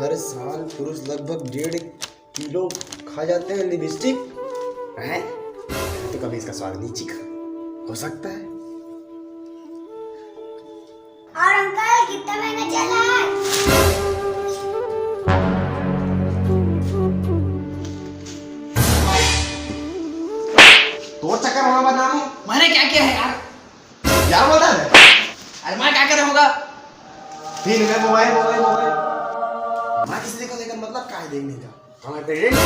हर साल पुरुष लगभग 1.5 किलो खा जाते हैं लिपस्टिक है। तो कभी इसका स्वाद नहीं चीखा हो सकता है। और अंकल कितना महीना चला है? तो चक्कर होगा बदनाम हो। मैंने क्या किया है यार? क्या बोल रहा है? अरे मैं क्या कर होगा? दिन में मोबाइल मोबाइल मोबाइल मैं किसी को लेकर मतलब क्या है देखने का हमारे पेरेंट।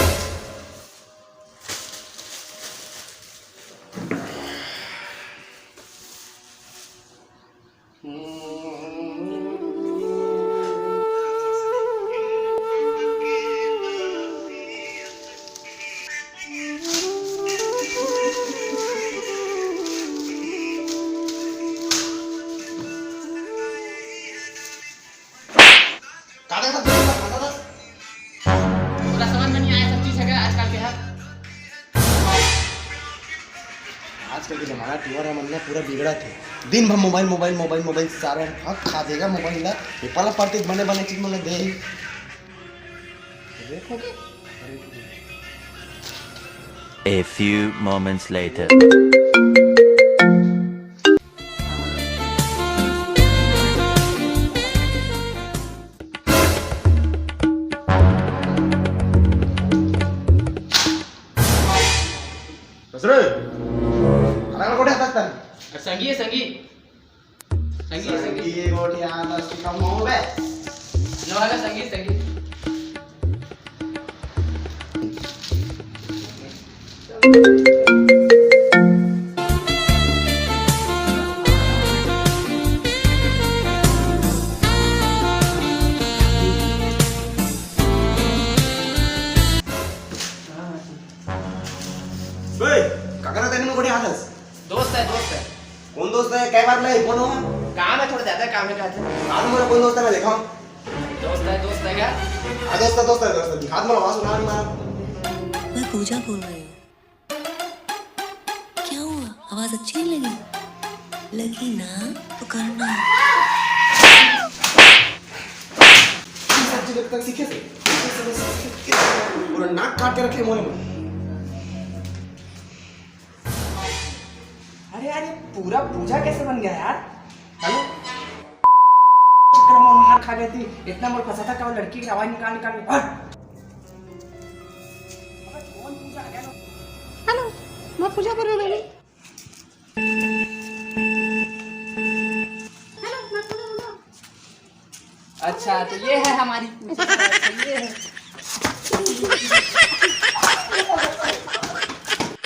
पूरा समझ में नहीं आया सब चीज है क्या आजकल के हाथ? आजकल के जमाना टूर है मन पूरा बिगड़ा थे। दिन भर मोबाइल मोबाइल मोबाइल मोबाइल सारा हक खा देगा मोबाइल ला। ये पला पड़ती बने बने चीज मन दे देखोगे। A few moments later. बसरे अरे कोठे हातात तर संगी है संगी संगी है संगी ये गोटी आता शिका मोह बे नवाला संगी संगी बे काका तेने में गोटी हातस दोस्त है कौन दोस्त है कई बार ले कौन हो काम है थोड़ा ज्यादा काम है कहते हैं आज मेरा कौन दोस्त है मैं देखा दोस्त है क्या? आ दोस्त दिखा दे मला सुना नहीं मारा। मैं पूजा बोल रही हूँ। क्या हुआ? आवाज अच्छी नहीं लगी? लगी ना तो करना। सब जगह तक सीखे से पूरा नाक काट के रखे मोने में। अरे यार ये पूरा पूजा कैसे बन गया यार? हेलो चक्कर में मार खा गई थी। इतना मोर फंसा था कि वो लड़की की आवाज निकाल के कौन पूजा आ गया? हेलो, मैं पूजा बोल रही हूँ। अच्छा तो ये है हमारी पूजा।